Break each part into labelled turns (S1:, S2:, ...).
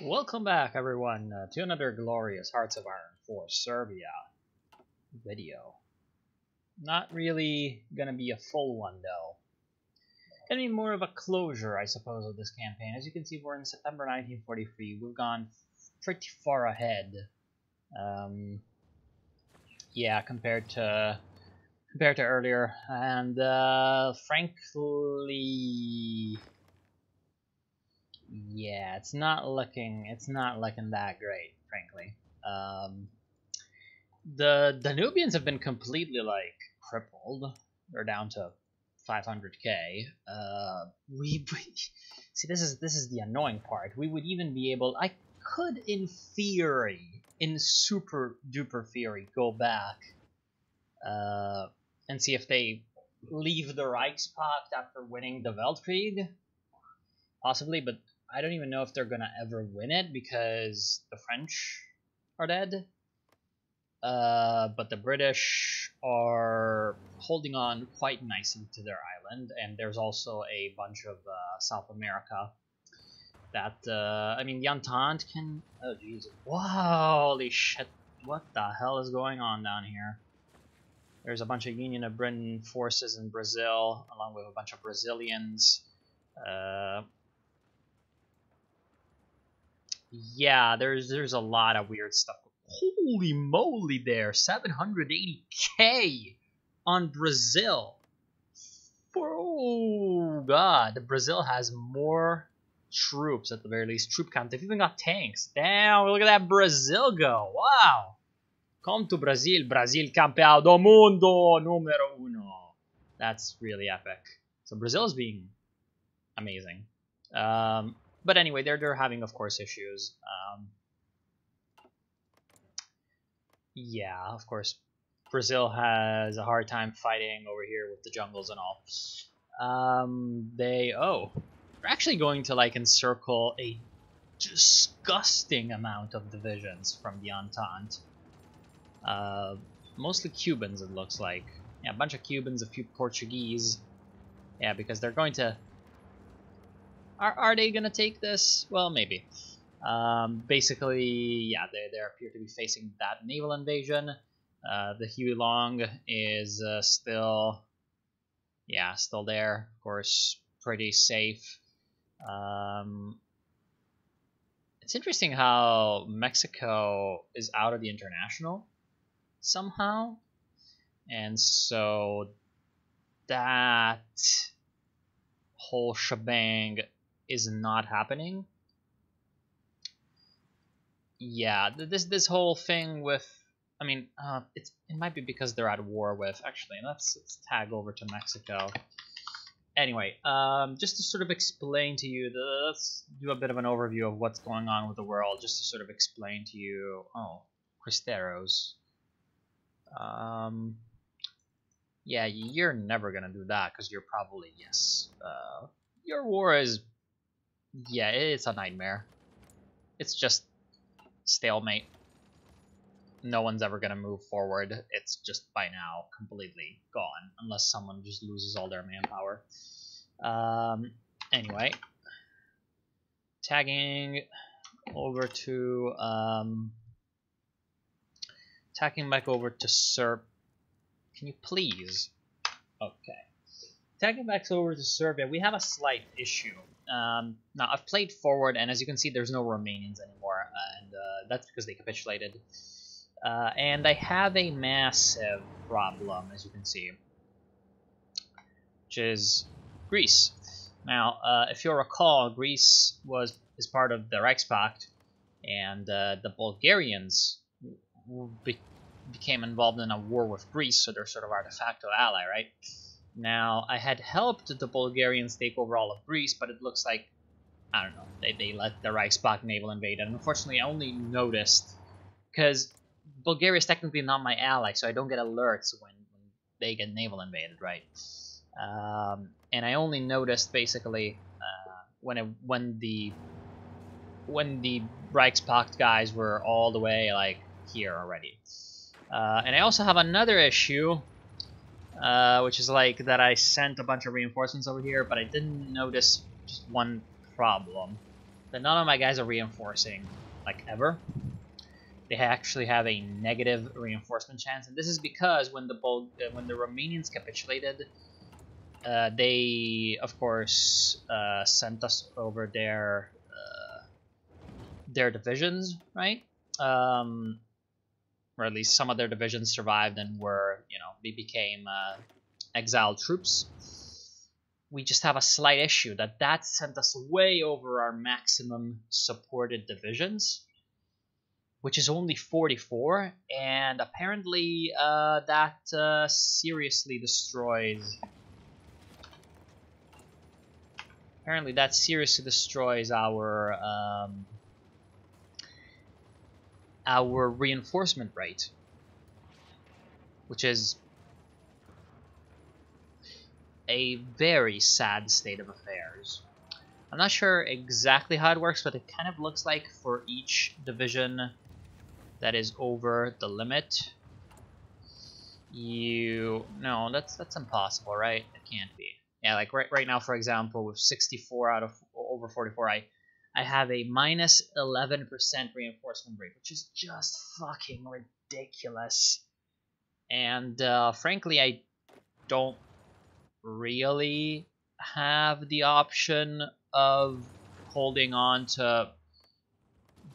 S1: Welcome back, everyone, to another glorious Hearts of Iron for Serbia video. Not really gonna be a full one, though. Gonna be more of a closure, I suppose, of this campaign. As you can see, we're in September 1943. We've gone pretty far ahead. Yeah, compared to earlier, and frankly. Yeah, it's not looking that great, frankly. The Danubians have been completely crippled. They're down to 500k. We see, this is the annoying part. We would even be able. I could, in theory, in super duper theory, go back and see if they leave the REICHSPAKT after winning the Weltkrieg. Possibly, but I don't even know if they're gonna ever win it because the French are dead. But the British are holding on quite nicely to their island, and there's also a bunch of South America that, I mean, the Entente can... Oh, jeez. Holy shit. What the hell is going on down here? There's a bunch of Union of Britain forces in Brazil, along with a bunch of Brazilians. Yeah, there's a lot of weird stuff. Holy moly, there 780k on Brazil. Oh god, Brazil has more troops at the very least. Troop count. They've even got tanks. Damn, look at that Brazil go. Wow. Come to Brazil, Brasil campeão do mundo número uno. That's really epic. So Brazil is being amazing. But anyway, they're having, of course, issues. Yeah, of course, Brazil has a hard time fighting over here with the jungles and all. They're actually going to encircle a disgusting amount of divisions from the Entente. Mostly Cubans, it looks like. Yeah, a bunch of Cubans, a few Portuguese. Yeah, because they're going to... Are they gonna take this? Well, maybe. Basically, yeah, they appear to be facing that naval invasion. The Huey Long is still there. Of course, pretty safe. It's interesting how Mexico is out of the international somehow, and so that whole shebang is not happening. Yeah, this whole thing with, I mean, it might be because they're at war with. Actually, let's tag over to Mexico. Anyway, just to sort of explain to you, let's do a bit of an overview of what's going on with the world, just to sort of explain to you. Oh, Cristeros. Yeah, you're never gonna do that because you're probably, yes. Your war is, yeah, it's a nightmare. It's just stalemate. No one's ever gonna move forward. It's just by now completely gone, unless someone just loses all their manpower. Anyway, tagging over to tacking back over to Serb. Can you please? Okay. Tagging back over to Serbia, we have a slight issue. Now, I've played forward, and as you can see, there's no Romanians anymore, and that's because they capitulated. And I have a massive problem, as you can see, which is Greece. Now, if you'll recall, Greece is part of the REICHSPAKT, and the Bulgarians became involved in a war with Greece, so they're sort of our de facto ally, right? Now, I had helped the Bulgarians take over all of Greece, but it looks like, I don't know, they let the REICHSPAKT naval invade, and unfortunately I only noticed, because Bulgaria is technically not my ally, so I don't get alerts when they get naval invaded, right? And I only noticed, basically, when the REICHSPAKT guys were all the way, here already. And I also have another issue, which is that I sent a bunch of reinforcements over here, but I didn't notice just one problem. that none of my guys are reinforcing, like, ever. They actually have a negative reinforcement chance, and this is because when the Romanians capitulated, they of course sent us over their divisions, right? Or at least some of their divisions survived and were, they became exiled troops. We just have a slight issue that sent us way over our maximum supported divisions, which is only 44, and apparently that seriously destroys. Apparently, that seriously destroys our reinforcement rate, which is a very sad state of affairs. I'm not sure exactly how it works, but it kind of looks like for each division that is over the limit, no, that's impossible, right? It can't be. Yeah, like right now, for example, with 64 out of over 44, I have a minus 11% reinforcement rate, which is just fucking ridiculous. And frankly, I don't really have the option of holding on to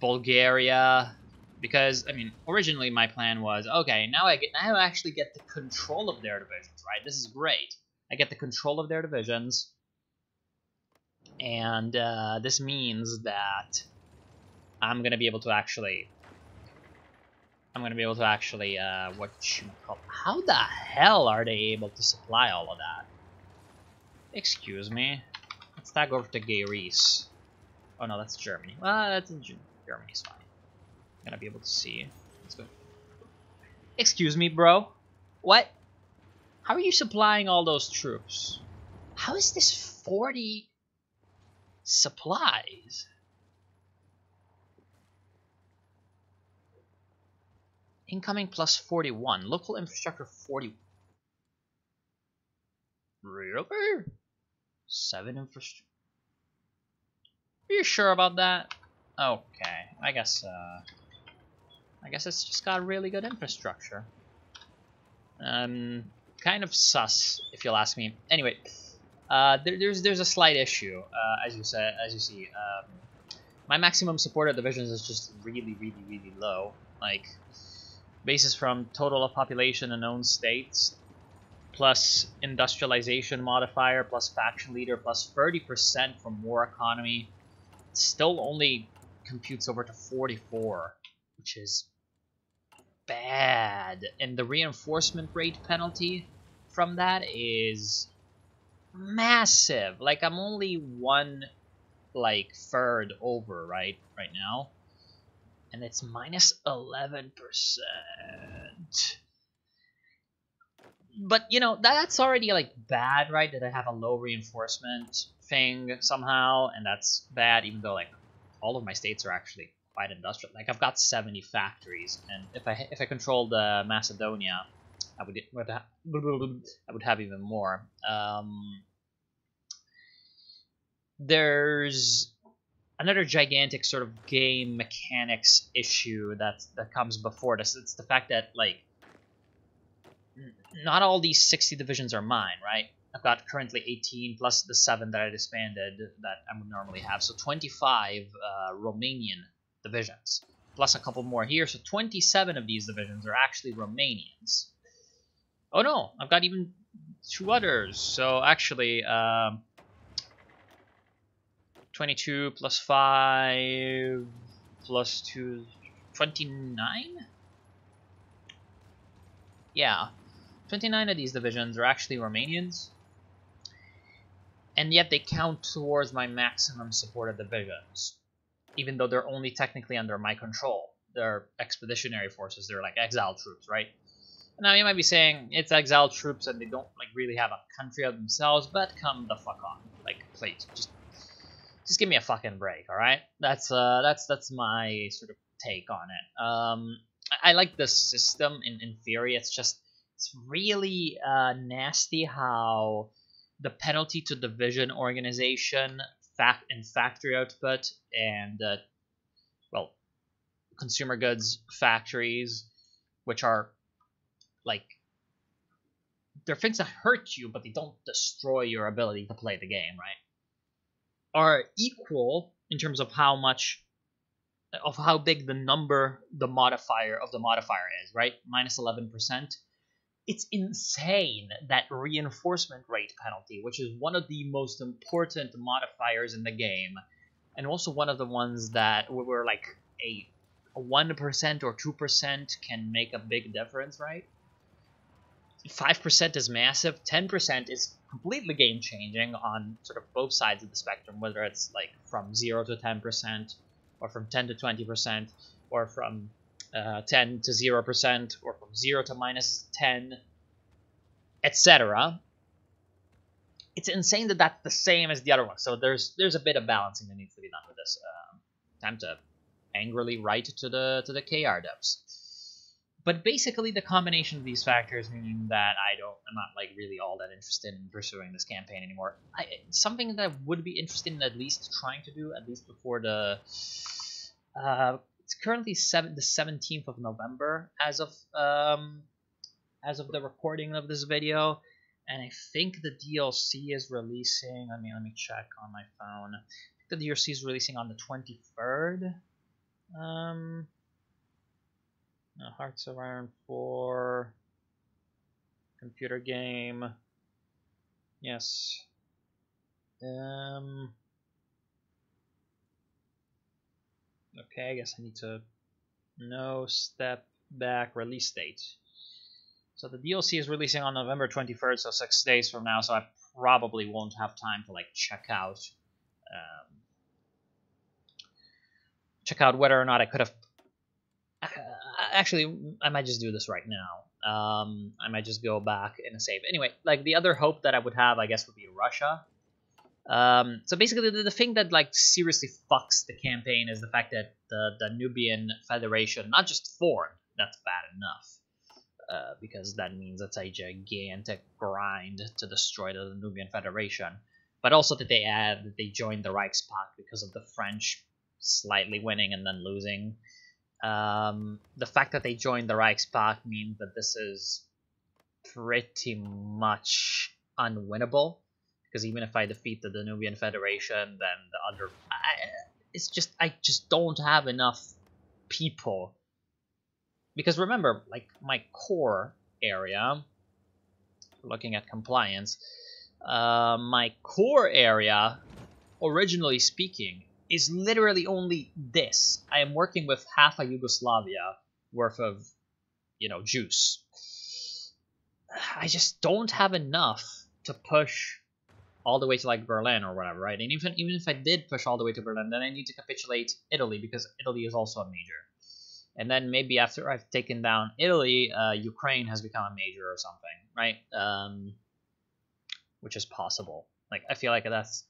S1: Bulgaria, because I mean, originally my plan was, okay, now I actually get the control of their divisions, right? This is great. I get the control of their divisions, and this means that I'm gonna be able to actually what you call, how the hell are they able to supply all of that? Excuse me. Let's tag over to Gay-Rees. Oh no, that's Germany. Well, that's in Germany's fine. I'm gonna be able to see. Let's go. Excuse me, bro. What? How are you supplying all those troops? How is this 40 supplies? Incoming plus 41. Local infrastructure 40. Really? 7 infrastructure. Are you sure about that? Okay, I guess it's just got really good infrastructure. Kind of sus, if you'll ask me. Anyway, there's a slight issue, as you see. My maximum supported divisions is just really low. Like, basis from total of population and owned states, plus industrialization modifier, plus faction leader, plus 30% from war economy, still only computes over to 44, which is bad. And the reinforcement rate penalty from that is massive. Like, I'm only one third over right now, and it's minus 11%. But that's already bad, right? That I have a low reinforcement thing somehow, and that's bad, even though all of my states are actually quite industrial. Like, I've got 70 factories, and if I controlled Macedonia, I would have even more. There's another gigantic sort of game mechanics issue that comes before this. It's the fact that not all these 60 divisions are mine, right? I've got currently 18 plus the 7 that I disbanded that I would normally have, so 25 Romanian divisions, plus a couple more here, so 27 of these divisions are actually Romanians. Oh no, I've got even 2 others, so actually 22 plus 5 plus 2, 29? Yeah, 29 of these divisions are actually Romanians, and yet they count towards my maximum supported divisions, even though they're only technically under my control. They're expeditionary forces, they're like exiled troops, right? Now you might be saying it's exiled troops and they don't really have a country of themselves, but come the fuck on. Please, just give me a fucking break, alright? That's my sort of take on it. I like this system in theory. It's really nasty how the penalty to division organization factory output and well, consumer goods factories, which are like they're things that hurt you, but they don't destroy your ability to play the game, right? Are equal in terms of how big the modifier is, right? Minus 11%. It's insane that reinforcement rate penalty, which is one of the most important modifiers in the game, and also one of the ones that were like a 1% or 2% can make a big difference, right? 5% is massive. 10% is completely game changing on sort of both sides of the spectrum, whether it's like from 0 to 10%, or from 10 to 20%, or from 10 to 0%, or from 0 to minus 10, etc. It's insane that that's the same as the other one. So there's a bit of balancing that needs to be done with this. Time to angrily write to the KR devs. But basically, the combination of these factors mean that I'm not like really all that interested in pursuing this campaign anymore. Something that I would be interested in at least trying to do, at least before the it's currently the 17th of November as of the recording of this video, and I think the DLC is releasing. Let me check on my phone. I think the DLC is releasing on the 23rd. Hearts of Iron 4 computer game. Yes. Okay, I guess I need to step back release date. So the DLC is releasing on November 23rd, so 6 days from now, so I probably won't have time to like check out whether or not I could have. Actually, I might just do this right now. I might just go back in a save. Anyway, like the other hope that I would have, I guess, would be Russia. So basically, the thing that like seriously fucks the campaign is the fact that the Nubian Federation not just formed. That's bad enough, because that means it's a gigantic grind to destroy the Nubian Federation. But also that they joined the REICHSPAKT because of the French slightly winning and then losing. The fact that they joined the REICHSPAKT means that this is pretty much unwinnable, because even if I defeat the Danubian Federation, then the other... I just don't have enough people. Because remember, like, my core area, looking at compliance, my core area, originally speaking, is literally only this. I am working with half a Yugoslavia worth of, juice. I just don't have enough to push all the way to like Berlin or whatever, right? And even if I did push all the way to Berlin, then I need to capitulate Italy, because Italy is also a major. And then maybe after I've taken down Italy, Ukraine has become a major or something, right? Which is possible. Like, I feel like that's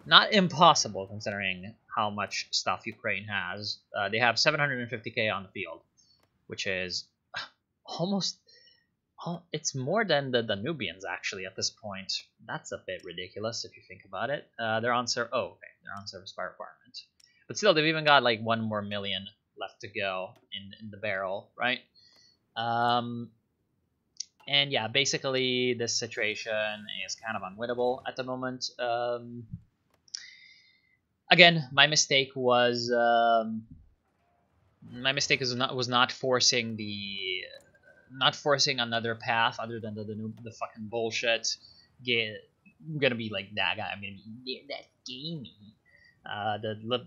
S1: not impossible considering how much stuff Ukraine has. They have 750k on the field, which is almost... it's more than the Nubians, actually, at this point. That's a bit ridiculous if you think about it. They're on service by requirement. But still, they've even got like 1 more million left to go in the barrel, right? And yeah, basically this situation is kind of unwinnable at the moment. Again, my mistake was not forcing another path other than the fucking bullshit. I'm gonna be like that guy. I'm gonna be that gamey. The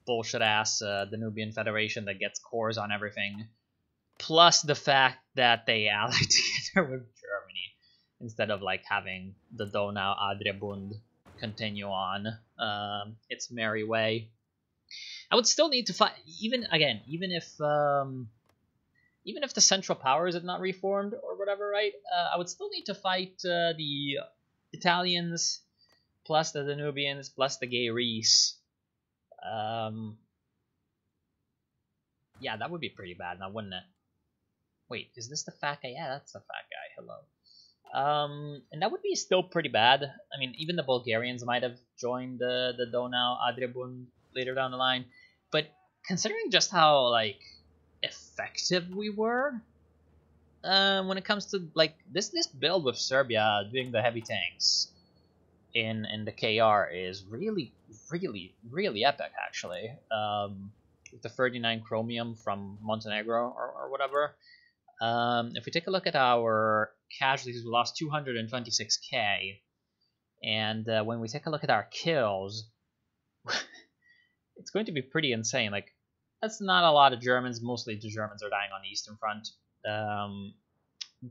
S1: bullshit ass the Nubian Federation that gets cores on everything, plus the fact that they allied together with Germany instead of like having the Donau Adria-Bund continue on its merry way. I would still need to fight, even if the Central Powers had not reformed or whatever, right? I would still need to fight the Italians, plus the Danubians, plus the gay Reese. Yeah, that would be pretty bad now, wouldn't it? Wait, is this the fat guy? Yeah, that's the fat guy. Hello. And that would be still pretty bad. I mean, even the Bulgarians might have joined the Donau Adriabun later down the line. But considering just how, like, effective we were when it comes to, like, this build with Serbia doing the heavy tanks in the KR is really, really, really epic, actually. With the 39 chromium from Montenegro or whatever. If we take a look at our casualties, we lost 226k, and when we take a look at our kills, it's going to be pretty insane. Like, that's not a lot of Germans. Mostly the Germans are dying on the Eastern Front,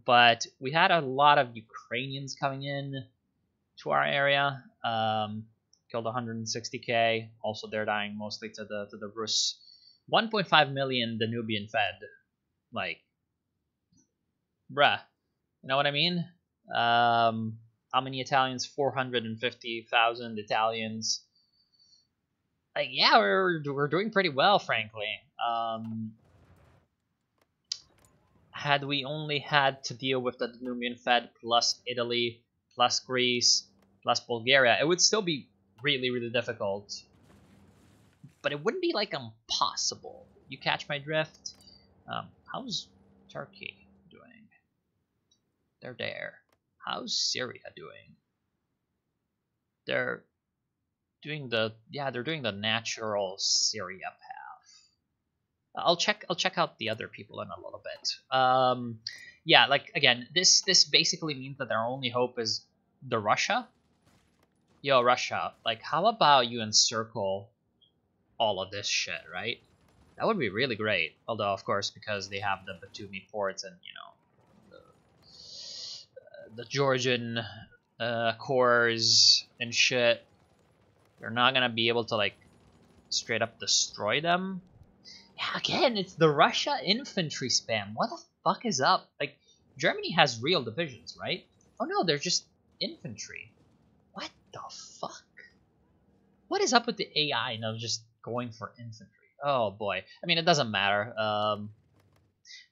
S1: but we had a lot of Ukrainians coming in to our area. Killed 160k. Also, they're dying mostly to the Rus. 1.5 million Danubian Fed. Like, bruh, you know what I mean? How many Italians? 450,000 Italians. Like, yeah, we're doing pretty well, frankly. Had we only had to deal with the Danubian Fed plus Italy plus Greece plus Bulgaria, it would still be really, really difficult. But it wouldn't be like impossible. You catch my drift? How's Turkey doing? They're there. How's Syria doing? They're doing the natural Syria path. I'll check out the other people in a little bit. Yeah, like, again, this basically means that their only hope is the Russia. Yo, Russia, like, how about you encircle all of this shit, right? That would be really great. Although, of course, because they have the Batumi ports and, the Georgian cores and shit, they're not gonna be able to, like, straight up destroy them. Yeah, again, it's the Russia infantry spam. What the fuck is up? Like, Germany has real divisions, right? Oh no, they're just infantry. What the fuck? What is up with the AI of just going for infantry? Oh boy. I mean, it doesn't matter.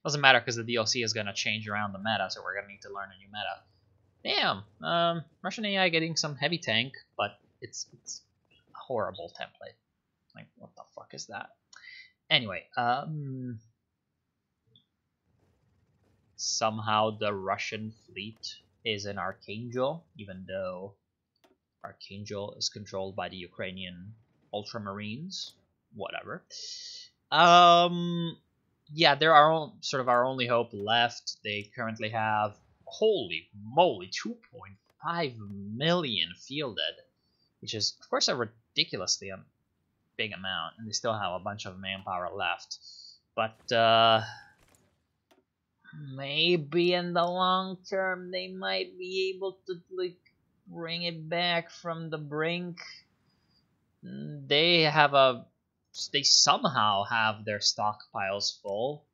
S1: Doesn't matter because the DLC is gonna change around the meta, so we're gonna need to learn a new meta. Damn. Russian AI getting some heavy tank, but it's a horrible template. Like, what the fuck is that? Anyway, somehow the Russian fleet is in Archangel, even though Archangel is controlled by the Ukrainian Ultramarines. Whatever. Yeah, they're our only hope left. They currently have, holy moly, 2.5 million fielded, which is, of course, a ridiculously big amount, and they still have a bunch of manpower left. But maybe in the long term they might be able to, like, bring it back from the brink. They somehow have their stockpiles full.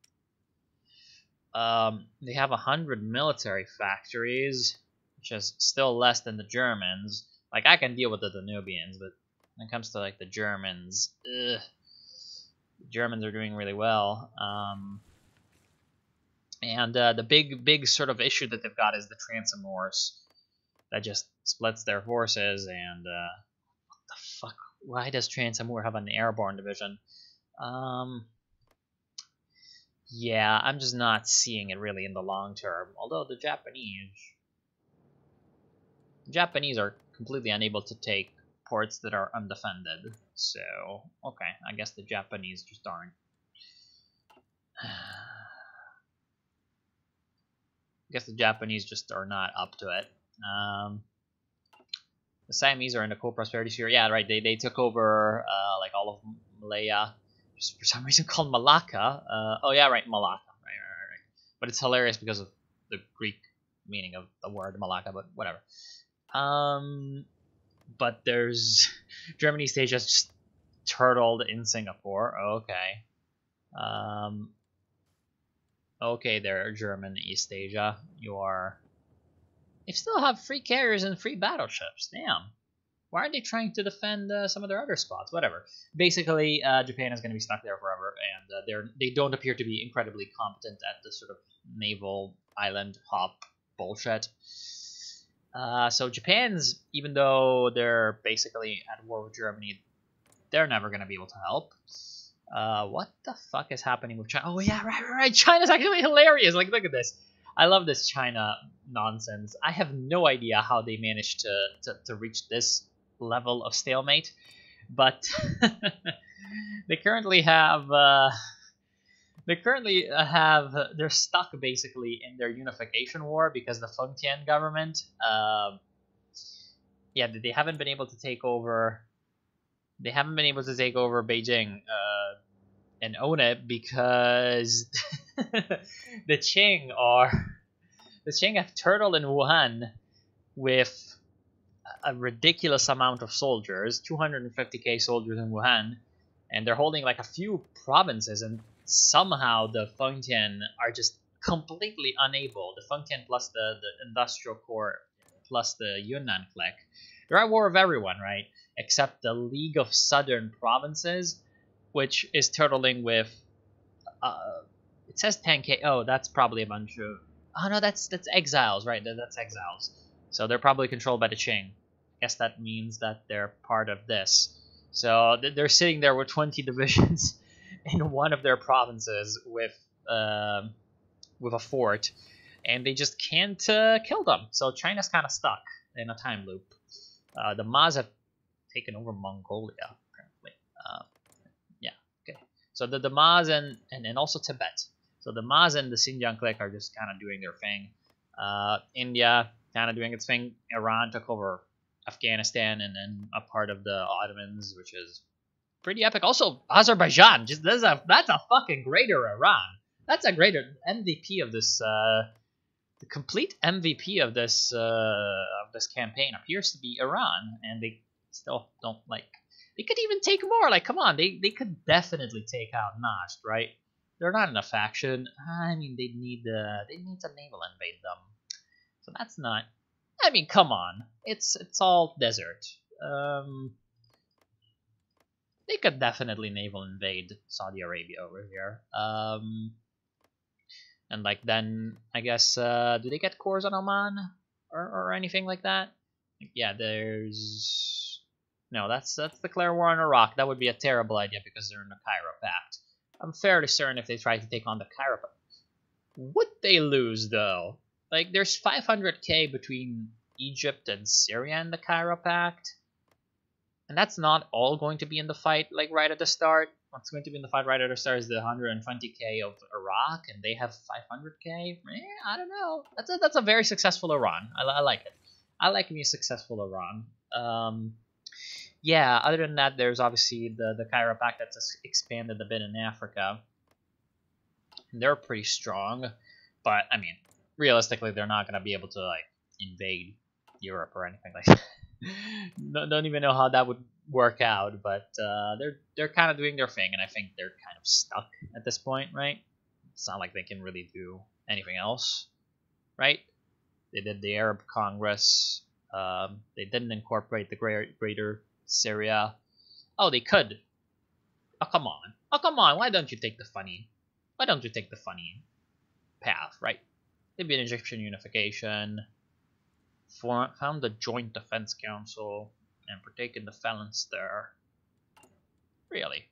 S1: They have 100 military factories, which is still less than the Germans. Like, I can deal with the Danubians, but when it comes to, like, the Germans, the Germans are doing really well. And the big sort of issue that they've got is the Transom Wars. That just splits their forces, and what the fuck? Why does Transamur have an airborne division? Yeah, I'm just not seeing it really in the long term. Although the Japanese are completely unable to take ports that are undefended. So, okay, I guess the Japanese just aren't. I guess the Japanese just are not up to it. The Siamese are in the co-prosperity sphere. Yeah, right. They took over like all of Malaya, just for some reason called Malacca. Oh yeah, right, Malacca. Right. But it's hilarious because of the Greek meaning of the word Malacca. But whatever. But there's Germany stage has just turtled in Singapore. Okay. Okay, there, German East Asia. They still have free carriers and free battleships. Damn. Why aren't they trying to defend some of their other spots? Whatever. Basically, Japan is going to be stuck there forever, and they don't appear to be incredibly competent at the sort of naval island hop bullshit. So Japan's, even though they're basically at war with Germany, they're never going to be able to help. What the fuck is happening with China? Oh yeah, right. China's actually hilarious. Like, look at this. I love this China nonsense. I have no idea how they managed to reach this level of stalemate, but they currently have they're stuck basically in their unification war because the Fengtian government, they haven't been able to take over. They haven't been able to take over Beijing and own it because the Qing have turtled in Wuhan with a ridiculous amount of soldiers, 250k soldiers in Wuhan, and they're holding like a few provinces, and somehow the Fengtian are just completely unable. The Fengtian plus the industrial core plus the Yunnan clique, they're at war with everyone, right? Except the League of Southern Provinces, which is turtling with, it says 10k. Oh, that's probably a bunch of, oh no, that's exiles, right? That's exiles. So they're probably controlled by the Qing. I guess that means that they're part of this. So they're sitting there with 20 divisions in one of their provinces with a fort, and they just can't kill them. So China's kind of stuck in a time loop. The Maz have taken over Mongolia, apparently. Okay. So the Maz and also Tibet. So the Maz and the Xinjiang clique are just kind of doing their thing. India kind of doing its thing. Iran took over Afghanistan and then a part of the Ottomans, which is pretty epic. Also, Azerbaijan, that's a fucking greater Iran. That's a greater MVP of this. The complete MVP of this campaign appears to be Iran, and they still don't like. They could even take more. Like, come on, they could definitely take out Najd, right? They're not in a faction. I mean, they need to naval invade them. So that's not. I mean, come on, it's all desert. They could definitely naval invade Saudi Arabia over here. And like then I guess do they get cores on Oman or anything like that? Yeah, there's no. That's declare war on Iraq. That would be a terrible idea because they're in the Kaiserreich. I'm fairly certain if they try to take on the Kaiserreich, would they lose though? Like there's 500k between Egypt and Syria in the Kaiserreich, and that's not all going to be in the fight like right at the start. What's going to be in the fight right at the start is the 120k of Iraq, and they have 500k. I don't know. That's a very successful Iran. I like it. I like me a successful Iran. Yeah. Other than that, there's obviously the Kaiserreich that's expanded a bit in Africa. And they're pretty strong, but I mean, realistically, they're not gonna be able to like invade Europe or anything like that. Don't even know how that would work out, but they're kind of doing their thing, and I think they're kind of stuck at this point, right? It's not like they can really do anything else, right? They did the Arab Congress. They didn't incorporate the greater Syria. Oh, they could. Oh, come on. Oh, come on. Why don't you take the funny path, right? Maybe an Egyptian unification. Found the Joint Defense Council and partake in the phalanx there. Really?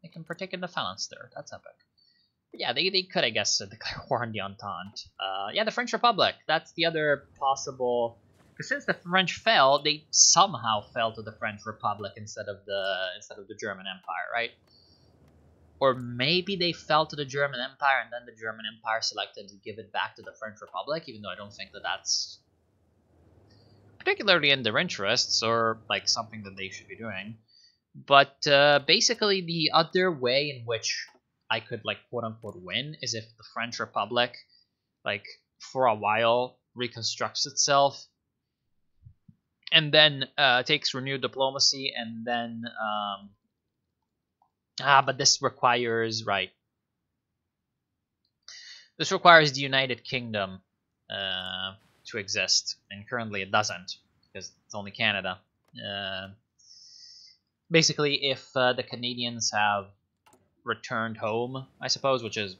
S1: They can partake in the phalanx there. That's epic. But yeah, they could, I guess, declare war on the Entente. Yeah, the French Republic. That's the other possible. Because since the French fell, they somehow fell to the French Republic instead of the German Empire, right? Or maybe they fell to the German Empire and then the German Empire selected to give it back to the French Republic, even though I don't think that's particularly in their interests or like something that they should be doing. But basically the other way in which I could like quote unquote win is if the French Republic like for a while reconstructs itself and then takes renewed diplomacy, and then but this requires the United Kingdom to exist, and currently it doesn't because it's only Canada. Basically, if the Canadians have returned home, I suppose, which is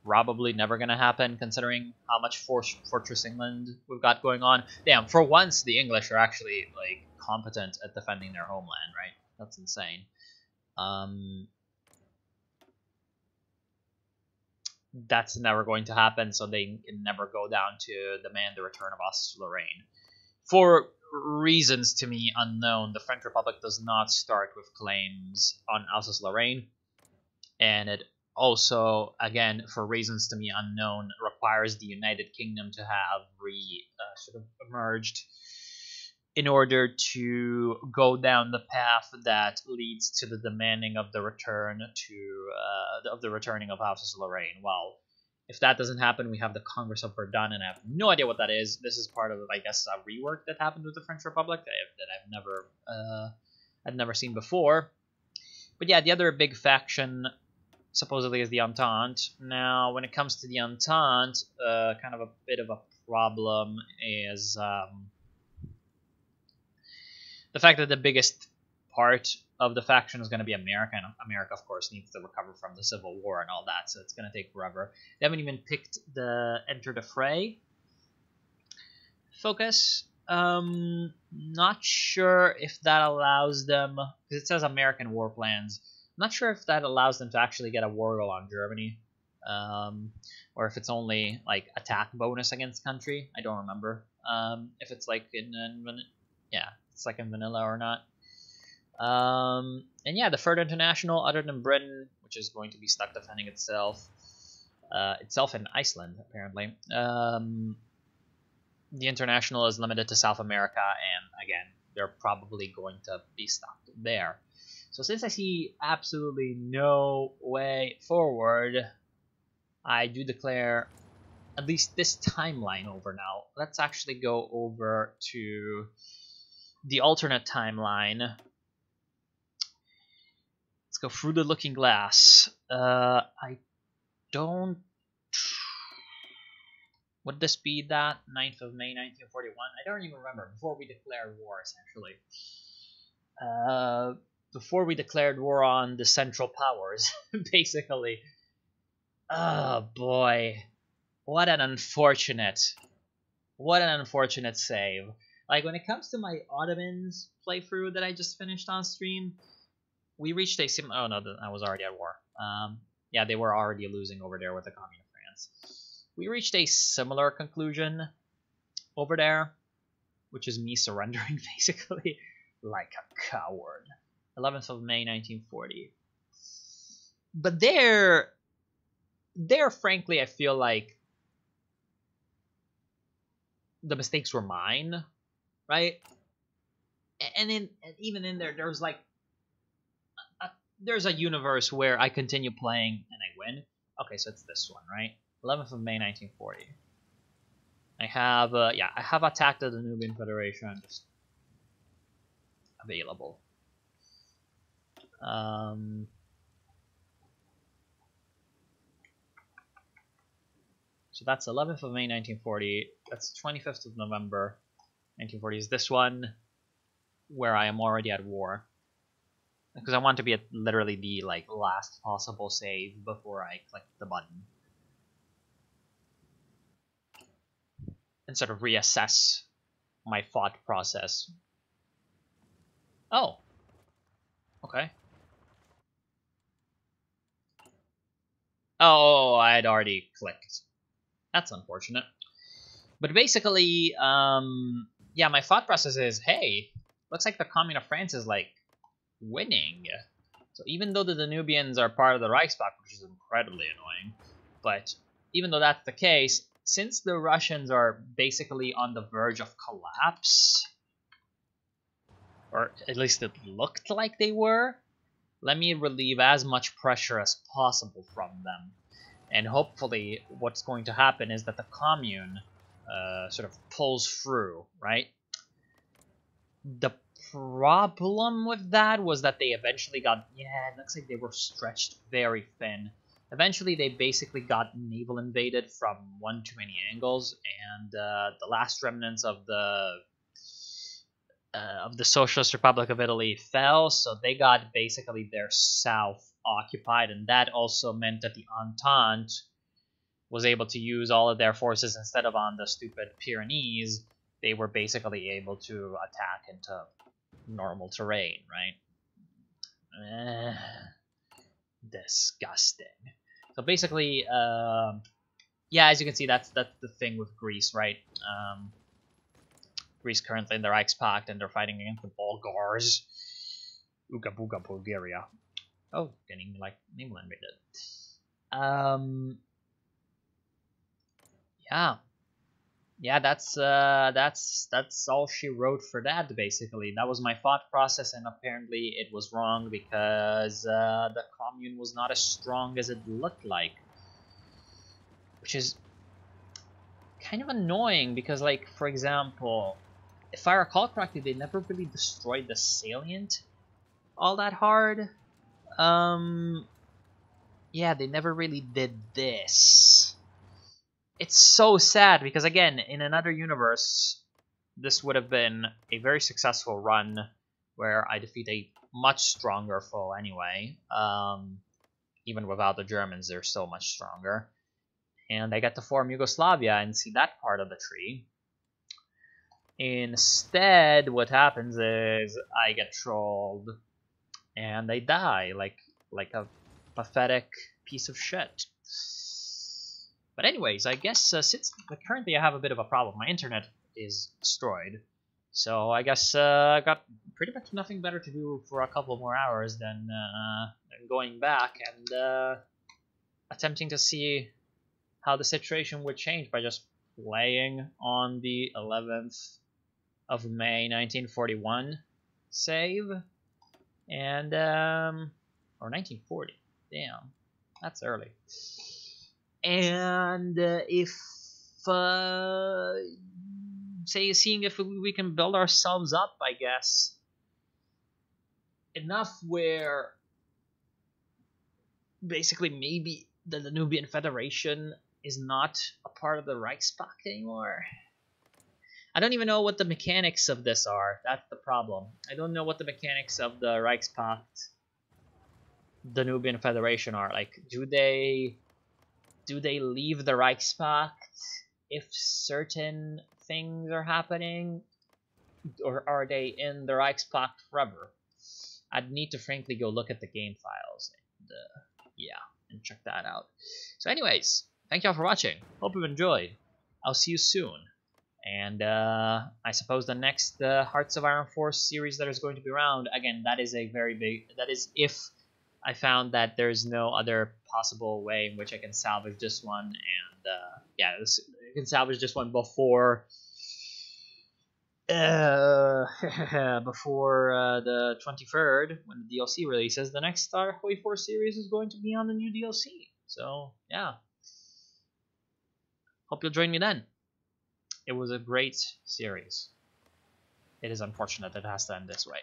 S1: probably never gonna happen, considering how much Fortress England we've got going on. Damn, for once the English are actually like competent at defending their homeland, right? That's insane. That's never going to happen, so they can never go down to demand the return of Alsace-Lorraine. For reasons to me unknown, the French Republic does not start with claims on Alsace-Lorraine, and it also, again, for reasons to me unknown, requires the United Kingdom to have sort of emerged in order to go down the path that leads to the demanding of the returning of Alsace-Lorraine. Well, if that doesn't happen, we have the Congress of Verdun, and I have no idea what that is. This is part of, I guess, a rework that happened with the French Republic that I've never seen before. But yeah, the other big faction supposedly is the Entente. Now, when it comes to the Entente, kind of a bit of a problem is the fact that the biggest part of the faction is going to be America, and America, of course, needs to recover from the Civil War and all that, so it's going to take forever. They haven't even picked the Enter the Fray focus. Not sure if that allows them, because it says American war plans. I'm not sure if that allows them to actually get a war goal on Germany, or if it's only like attack bonus against country. I don't remember if it's like it's like in vanilla or not. And yeah, the Third International, other than Britain, which is going to be stuck defending itself in Iceland, apparently. The International is limited to South America, and again, they're probably going to be stuck there. So since I see absolutely no way forward, I do declare at least this timeline over now. Let's actually go over to the alternate timeline. Let's go through the looking glass. I don't... Would this be that 9th of May 1941? I don't even remember. Before we declared war, essentially. Before we declared war on the Central Powers, basically. Oh boy. What an unfortunate save. Like, when it comes to my Ottomans playthrough that I just finished on stream, we reached a oh no, I was already at war. Yeah, they were already losing over there with the Commune of France. We reached a similar conclusion over there, which is me surrendering, basically, like a coward. 11th of May, 1940. But there, frankly, I feel like the mistakes were mine, right? And even in there, there's like there's a universe where I continue playing and I win. Okay, so it's this one, right? 11th of May, 1940. I have attacked the Danubian Federation, just available. So that's 11th of May, 1940. That's 25th of November, 1940. Is this one where I am already at war? Because I want to be at literally the last possible save before I click the button and sort of reassess my thought process. Oh, okay. Oh, I had already clicked. That's unfortunate. But basically, yeah, my thought process is, hey, looks like the Commune of France is winning. So even though the Danubians are part of the REICHSPAKT, which is incredibly annoying, but even though that's the case, since the Russians are basically on the verge of collapse, or at least it looked like they were, let me relieve as much pressure as possible from them. And hopefully what's going to happen is that the Commune sort of pulls through, right? The problem with that was that they eventually got, it looks like they were stretched very thin. Eventually they basically got naval invaded from one too many angles, and the last remnants of the Socialist Republic of Italy fell, so they got basically their south occupied, and that also meant that the Entente was able to use all of their forces instead of on the stupid Pyrenees. They were basically able to attack into normal terrain, right? Disgusting. So basically, yeah, as you can see, that's the thing with Greece, right? Greece currently in the REICHSPAKT, and they're fighting against the Bulgars. Ooga booga Bulgaria. Oh, getting like England invaded. Yeah, that's all she wrote for that. Basically, that was my thought process, and apparently it was wrong because the commune was not as strong as it looked like, which is kind of annoying because, like, for example, if I recall correctly, they never really destroyed the salient all that hard. Yeah, they never really did this. It's so sad because, again, in another universe, this would have been a very successful run where I defeat a much stronger foe anyway. Even without the Germans, they're so much stronger. And I get to form Yugoslavia and see that part of the tree. Instead, what happens is I get trolled and I die like a pathetic piece of shit. But anyways, I guess since currently I have a bit of a problem, my internet is destroyed. So I guess I got pretty much nothing better to do for a couple more hours than going back and attempting to see how the situation would change by just playing on the 11th of May 1941 save. And or 1940. Damn, that's early. And if seeing if we can build ourselves up, I guess, enough where basically maybe the Danubian Federation is not a part of the REICHSPAKT anymore. I don't even know what the mechanics of this are. That's the problem. I don't know what the mechanics of the REICHSPAKT Danubian Federation are. Like, do they leave the REICHSPAKT if certain things are happening, or are they in the REICHSPAKT forever? I'd need to frankly go look at the game files and yeah, and check that out. So anyways, thank y'all for watching. Hope you've enjoyed. I'll see you soon. And I suppose the next Hearts of Iron 4 series that is going to be around, again, that is a very big, that is if I found that there's no other possible way in which I can salvage this one, and yeah, I can salvage this one before before the 23rd when the DLC releases. The next Starhoy 4 series is going to be on the new DLC. So yeah, hope you'll join me then. It was a great series. It is unfortunate that it has to end this way.